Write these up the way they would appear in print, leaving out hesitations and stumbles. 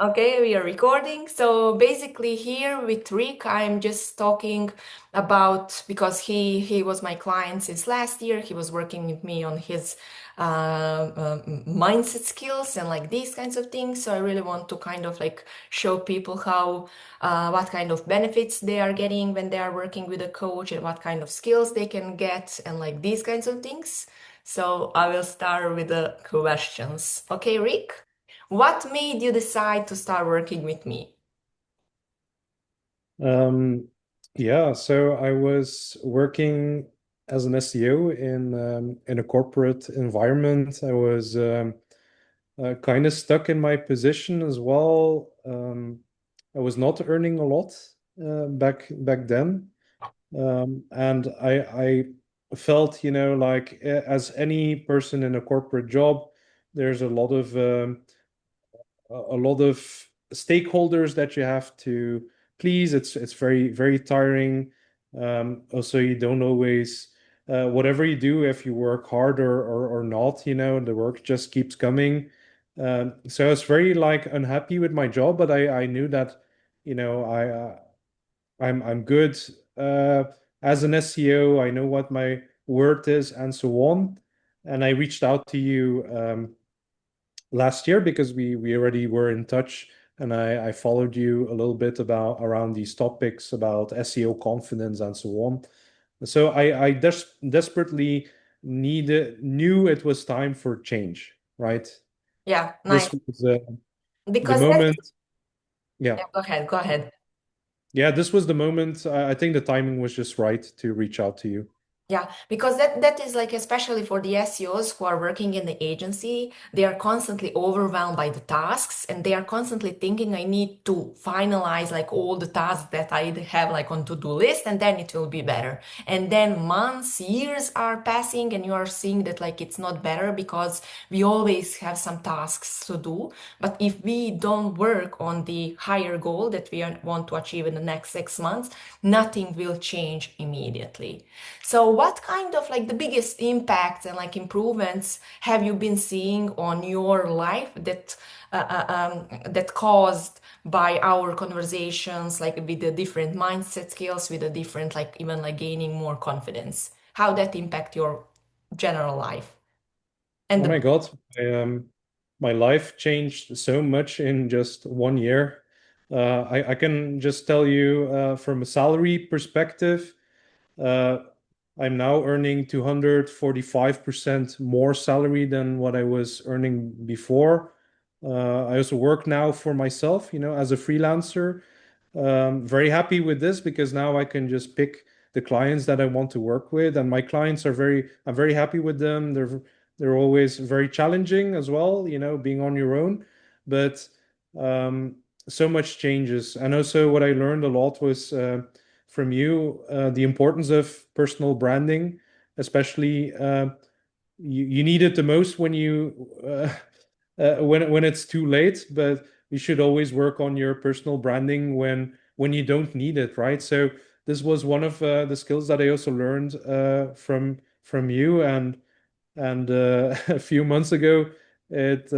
Okay, we are recording. So basically, here with Rick, I'm just talking about because he was my client since last year. He was working with me on his mindset skills and like these kinds of things. So I really want to kind of like show people how what kind of benefits they are getting when they are working with a coach and what kind of skills they can get and like these kinds of things. So I will start with the questions. Okay, Rick? What made you decide to start working with me? Um, yeah, so I was working as an SEO in a corporate environment. I was kind of stuck in my position as well. I was not earning a lot back then, and I felt, like as any person in a corporate job, there's a lot of stakeholders that you have to please. It's very tiring. Also, you don't always whatever you do, if you work hard or not, the work just keeps coming. So I was very like unhappy with my job, but I knew that I'm good uh, as an SEO. I know what my worth is and so on. And I reached out to you last year because we already were in touch, and I followed you a little bit about around these topics about SEO confidence and so on. So I desperately knew it was time for change, right? Yeah, nice. This was the Because that, moment. Yeah. yeah, go ahead, go ahead. Yeah, this was the moment. I think the timing was just right to reach out to you. Yeah, because that is like especially for the SEOs who are working in the agency, they are constantly overwhelmed by the tasks and they are constantly thinking I need to finalize like all the tasks that I have like on to-do list and then it will be better. And then months, years are passing and you are seeing that like it's not better because we always have some tasks to do. But if we don't work on the higher goal that we want to achieve in the next 6 months, nothing will change immediately. So what kind of like the biggest impacts and like improvements have you been seeing on your life that caused by our conversations, like with the different mindset skills, with the different like even like gaining more confidence? How that impact your general life and Oh the my God, my life changed so much in just 1 year. I can just tell you from a salary perspective, uh, I'm now earning 245% more salary than what I was earning before. I also work now for myself, as a freelancer. Very happy with this because now I can just pick the clients that I want to work with, and my clients I'm very happy with them. They're always very challenging as well, being on your own, but um, so much changes. And also, what I learned a lot was from you the importance of personal branding, especially you need it the most when when it's too late, but you should always work on your personal branding when you don't need it, right? So this was one of the skills that I also learned from you, and a few months ago, it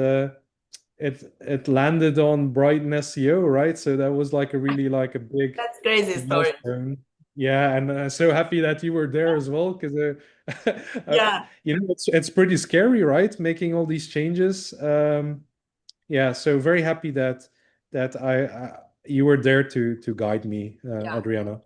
it landed on Brighton SEO, right? So that was like a really like a big that's crazy story. milestone. Yeah, and so happy that you were there as well, because Yeah. it's pretty scary, right? Making all these changes. Yeah, so very happy that you were there to guide me, Yeah. Adriana.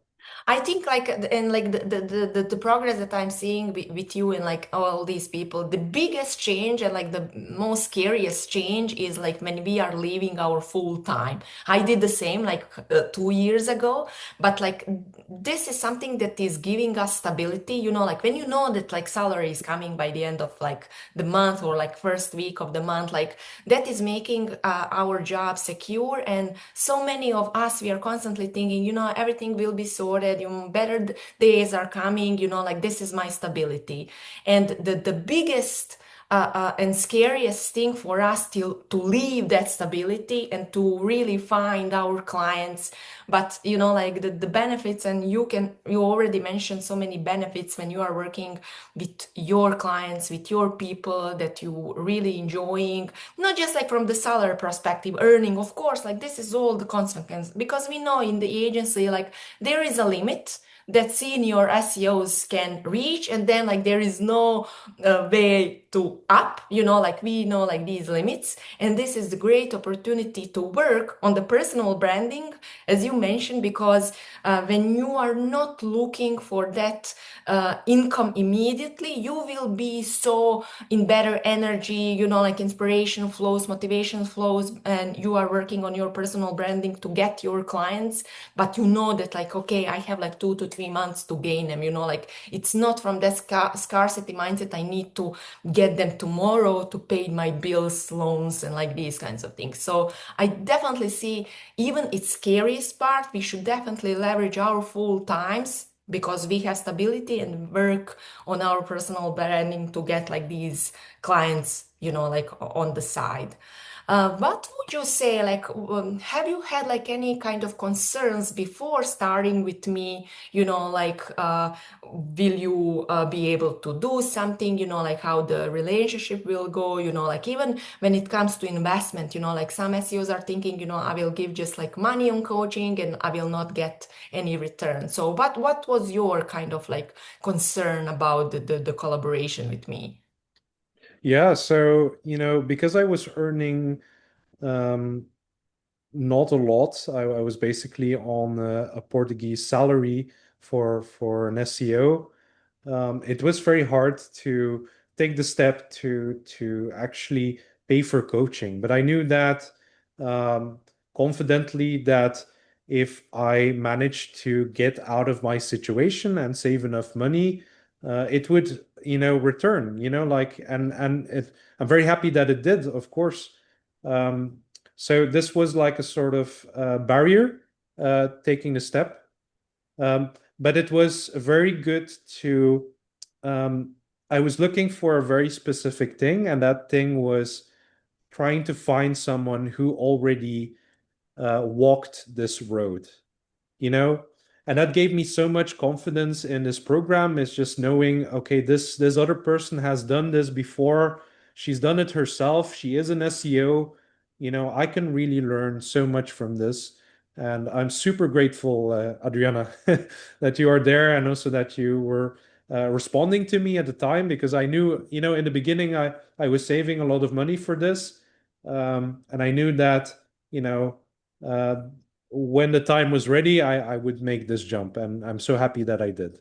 I think like and like the progress that I'm seeing with you and like all these people, the biggest change and like the most scariest change is like when we are leaving our full time. I did the same like 2 years ago, but like this is something that is giving us stability. Like when you know that like salary is coming by the end of like the month or like first week of the month, like that is making our job secure. And so many of us, we are constantly thinking, everything will be sorted, better days are coming, like this is my stability. And the biggest and scariest thing for us to leave that stability and to really find our clients. But like the benefits, and you already mentioned so many benefits when you are working with your clients, with your people that you really enjoying, not just like from the salary perspective, earning, of course, like this is all the consequence, because we know in the agency, like there is a limit that senior SEOs can reach, and then like there is no way to up, like we know like these limits. And this is the great opportunity to work on the personal branding, as you mentioned, because when you are not looking for that income immediately, you will be so in better energy, like inspiration flows, motivation flows, and you are working on your personal branding to get your clients. But you know that like, okay, I have like 2 to 3 months to gain them, like it's not from that scarcity mindset. I need to get them tomorrow to pay my bills, loans, and like these kinds of things. So I definitely see, even its scariest part, we should definitely leverage our full times because we have stability and work on our personal branding to get like these clients, like on the side. What would you say, like, have you had like any kind of concerns before starting with me? Like, will you be able to do something? Like how the relationship will go? Like even when it comes to investment, like some SEOs are thinking, I will give just like money on coaching and I will not get any return. So, what was your kind of like concern about the collaboration with me? Yeah, so, because I was earning um, not a lot. I was basically on a Portuguese salary for an SEO. It was very hard to take the step to actually pay for coaching, but I knew that um, confidently that if I managed to get out of my situation and save enough money, it would, return, like, I'm very happy that it did, of course. Um, so this was like a sort of barrier, taking the step. But it was very good to, um, I was looking for a very specific thing, and that thing was trying to find someone who already walked this road, you know? And that gave me so much confidence in this program, is just knowing, okay, this other person has done this before. She's done it herself. She is an SEO. I can really learn so much from this. And I'm super grateful, Adriana, that you are there and also that you were responding to me at the time, because I knew, in the beginning, I was saving a lot of money for this. And I knew that, you know, uh, when the time was ready, I would make this jump, and I'm so happy that I did.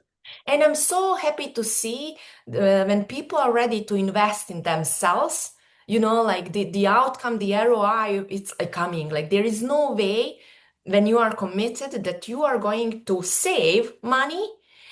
And I'm so happy to see when people are ready to invest in themselves, like the outcome, the ROI, it's coming. Like there is no way when you are committed that you are going to save money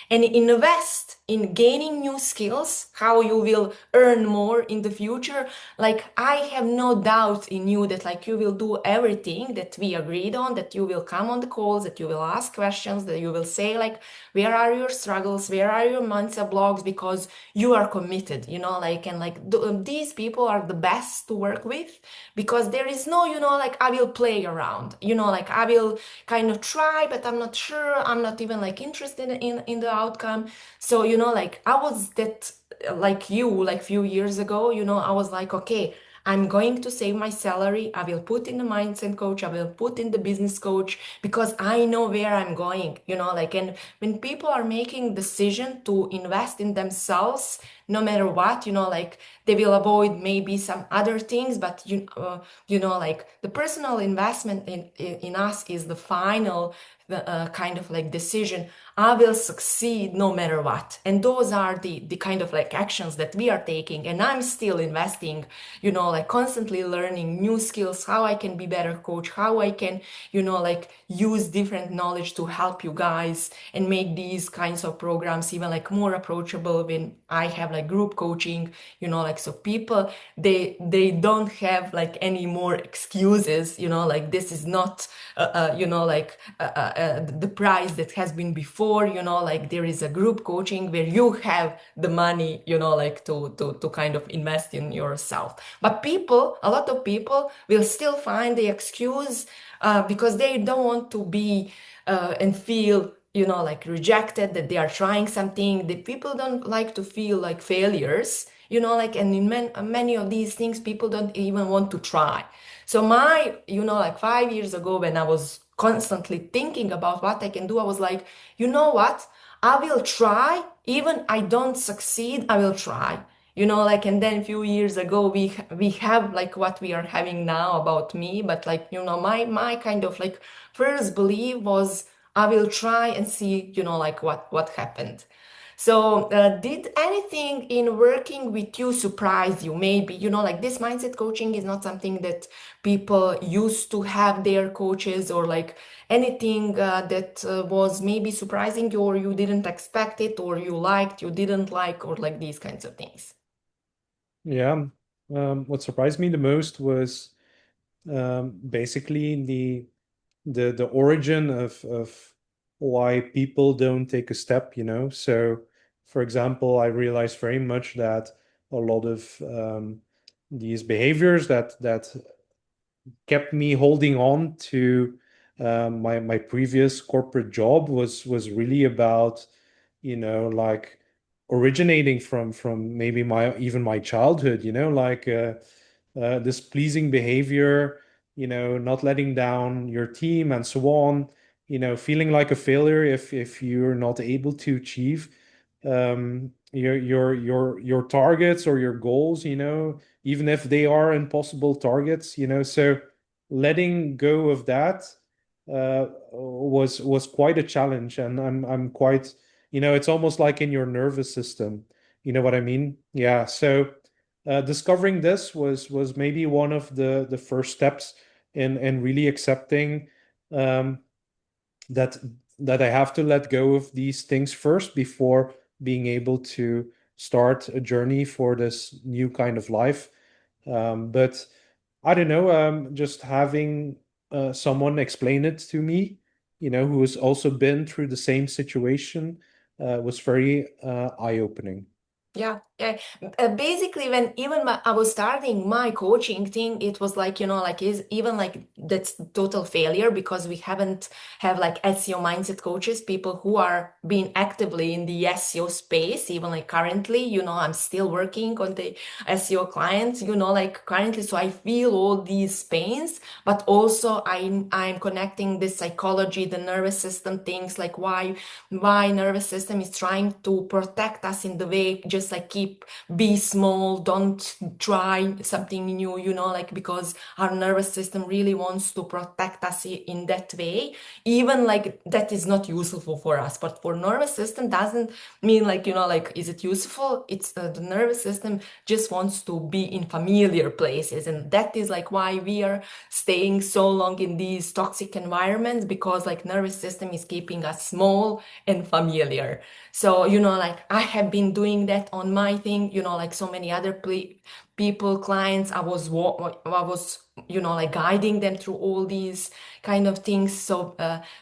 and invest in gaining new skills, how you will earn more in the future. Like I have no doubt in you that like you will do everything that we agreed on, that you will come on the calls, that you will ask questions, that you will say like, where are your struggles, where are your mindset blocks, because you are committed, like, and like these people are the best to work with, because there is no, like I will play around, like I will kind of try, but I'm not sure, I'm not even like interested in the outcome. So like I was that, like you, like few years ago, I was like, okay, I'm going to save my salary. I will put in the mindset coach. I will put in the business coach because I know where I'm going, like, and when people are making decision to invest in themselves, no matter what, like they will avoid maybe some other things, but like the personal investment in us is the final kind of like decision. I will succeed no matter what. And those are the kind of like actions that we are taking. And I'm still investing, like constantly learning new skills, how I can be better coach, how I can, like use different knowledge to help you guys and make these kinds of programs even like more approachable when I have like group coaching, like so people they don't have like any more excuses, like this is not the price that has been before, like there is a group coaching where you have the money, like to kind of invest in yourself. But a lot of people will still find the excuse because they don't want to be and feel like rejected, that they are trying something. The people don't like to feel like failures, like, and in many of these things people don't even want to try. So like 5 years ago, when I was constantly thinking about what I can do, I was like, you know what, I will try. Even I don't succeed, I will try. Like, and then a few years ago, we have like what we are having now about me. But like, my kind of like first belief was, I will try and see, like what happened. So, did anything in working with you surprise you? Maybe, like this mindset coaching is not something that people used to have their coaches, or like anything that was maybe surprising you, or you didn't expect it, or you liked, you didn't like, or like these kinds of things. Yeah. What surprised me the most was basically the origin of why people don't take a step, you know. So, for example, I realized very much that a lot of these behaviors that kept me holding on to my previous corporate job was really about, you know, like originating from maybe my even my childhood, you know, like this pleasing behavior, you know, not letting down your team and so on, you know, feeling like a failure if you're not able to achieve your targets or your goals, you know, even if they are impossible targets, you know. So letting go of that was quite a challenge, and I'm quite, you know, it's almost like in your nervous system. You know what I mean? Yeah. So discovering this was maybe one of the first steps in really accepting um, that that I have to let go of these things first before being able to start a journey for this new kind of life. But I don't know, just having someone explain it to me, you know, who has also been through the same situation, was very eye-opening. Yeah, yeah. Basically, when even I was starting my coaching thing, it was like, like is even like that's total failure, because we haven't have like SEO mindset coaches, people who are being actively in the SEO space. Even like currently, I'm still working on the SEO clients, like currently. So I feel all these pains, but also I'm connecting this psychology, the nervous system things, like why nervous system is trying to protect us in the way, just like keep, be small, don't try something new, like because our nervous system really wants to protect us in that way. Even like that is not useful for us, but for nervous system doesn't mean like, like is it useful? It's the nervous system just wants to be in familiar places, and that is like why we are staying so long in these toxic environments, because like nervous system is keeping us small and familiar. So, like I have been doing that on my thing, like so many other people, clients, I was, like guiding them through all these kind of things. So,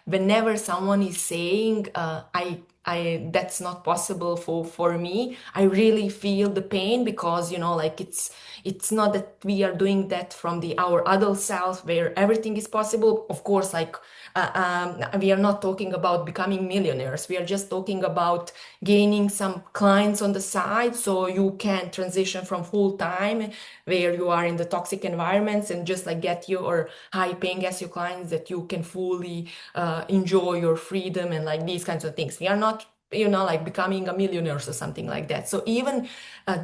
whenever someone is saying, that's not possible for me, I really feel the pain, because, like it's not that we are doing that from our adult self where everything is possible. Of course, like we are not talking about becoming millionaires. We are just talking about gaining some clients on the side, so you can transition from full time where you are in the toxic environments, and just like get your high paying SEO clients that you can fully enjoy your freedom and like these kinds of things. We are not, like becoming a millionaire or something like that. So even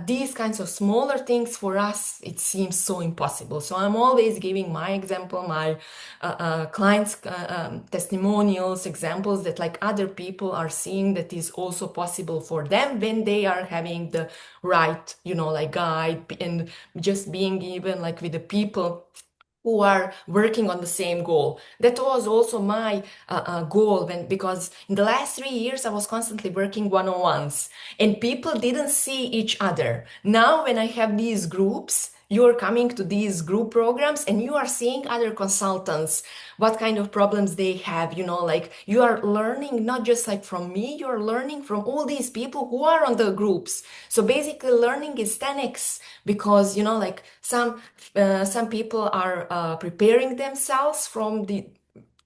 these kinds of smaller things for us, it seems so impossible. So I'm always giving my example, my clients' testimonials, examples that like other people are seeing that is also possible for them when they are having the right, like guide, and just being even like with the people who are working on the same goal. That was also my goal when, because in the last 3 years I was constantly working one-on-ones and people didn't see each other. Now when I have these groups, you're coming to these group programs and you are seeing other consultants, what kind of problems they have, like you are learning not just like from me, you're learning from all these people who are on the groups. So basically learning is 10x because, like some people are preparing themselves from the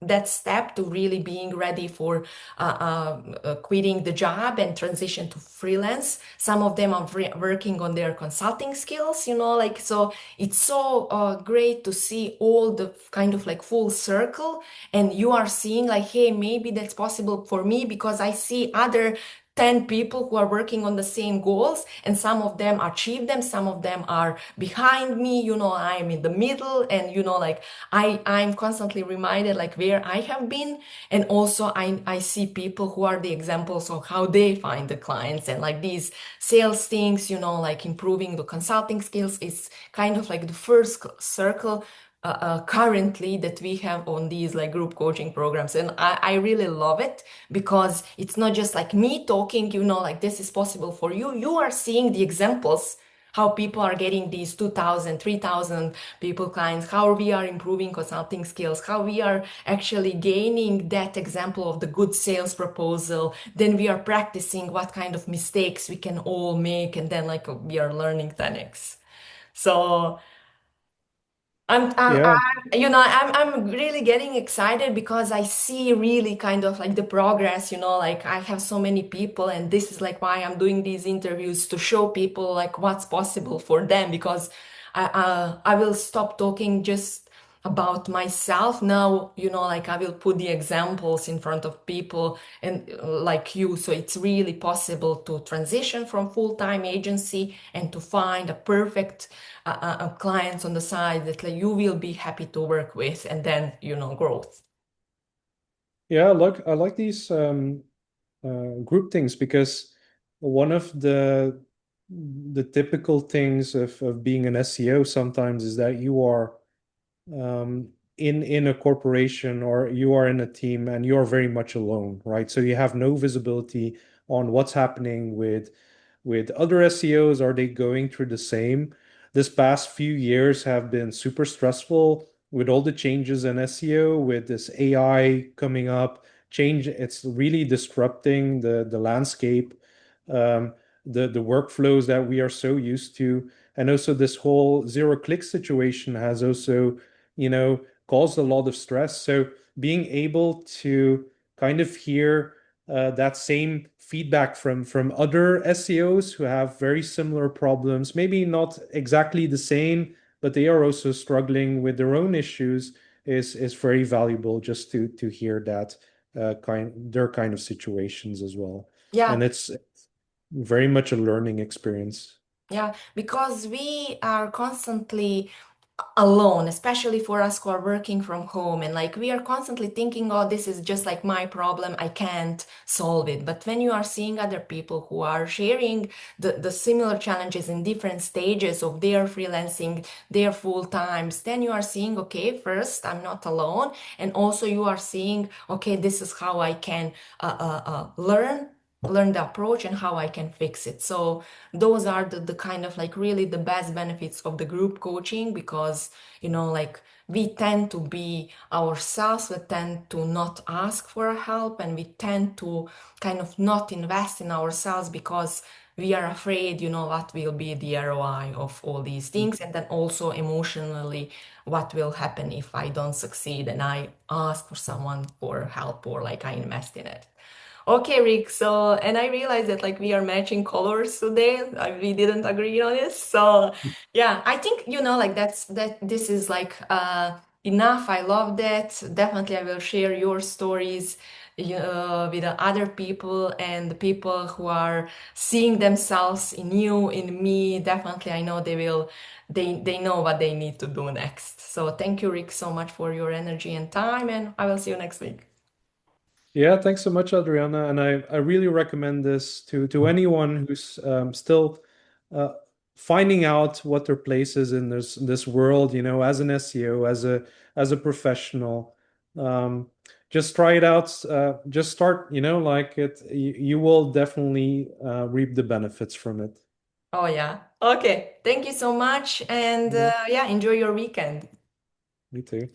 that step to really being ready for quitting the job and transition to freelance. Some of them are working on their consulting skills, like so it's so great to see all the kind of like full circle, and you are seeing like, hey, maybe that's possible for me because I see other 10 people who are working on the same goals, and some of them achieve them, some of them are behind me, I'm in the middle, and like I'm constantly reminded like where I have been. And also I see people who are the examples of how they find the clients, and like these sales things, like improving the consulting skills is kind of like the first circle currently that we have on these like group coaching programs. And I really love it because it's not just like me talking, like this is possible for you. You are seeing the examples, how people are getting these 2,000, 3,000 people clients, how we are improving consulting skills, how we are actually gaining that example of the good sales proposal. Then we are practicing what kind of mistakes we can all make. And then like we are learning 10x. So Yeah. I'm really getting excited because I see really kind of like the progress, like I have so many people, and this is like why I'm doing these interviews to show people like what's possible for them, because I will stop talking just about myself now, like I will put the examples in front of people and like you, so it's really possible to transition from full-time agency and to find a perfect clients on the side that like you will be happy to work with, and then growth. Yeah, I like these group things because one of the typical things of being an SEO sometimes is that you are um, in a corporation or you are in a team and you're very much alone, right? So you have no visibility on what's happening with other SEOs. Are they going through the same? This past few years have been super stressful with all the changes in SEO, with this AI coming up. Change, it's really disrupting the landscape, the workflows that we are so used to. And also this whole zero click situation has also caused a lot of stress. So being able to kind of hear that same feedback from other SEOs who have very similar problems, maybe not exactly the same, but they are also struggling with their own issues, is very valuable just to hear that their kind of situations as well. Yeah. And it's very much a learning experience. Yeah, because we are constantly alone, especially for us who are working from home, and like we are constantly thinking, oh, this is just like my problem, I can't solve it. But when you are seeing other people who are sharing the similar challenges in different stages of their freelancing, their full times, then you are seeing, okay, first, I'm not alone. And also you are seeing, okay, this is how I can learn the approach and how I can fix it. So those are the kind of like really the best benefits of the group coaching, because like we tend to be ourselves, we tend to not ask for help, and we tend to kind of not invest in ourselves because we are afraid, what will be the ROI of all these things, and then also emotionally what will happen if I don't succeed and I ask for someone for help or like I invest in it. Okay, Rick. So, and I realized that like we are matching colors today. We didn't agree on this. So, yeah, I think like that. This is like enough. I love that. Definitely, I will share your stories with the other people and the people who are seeing themselves in you, in me. Definitely, I know they will. They know what they need to do next. So, thank you, Rick, so much for your energy and time, and I will see you next week. Yeah, thanks so much, Adriana. And I really recommend this to anyone who's still uh, finding out what their place is in this world, as an SEO, as a professional. Um, just try it out. Just start, like it. You will definitely reap the benefits from it. Oh, yeah. Okay. Thank you so much. And Yeah, yeah, enjoy your weekend. me too.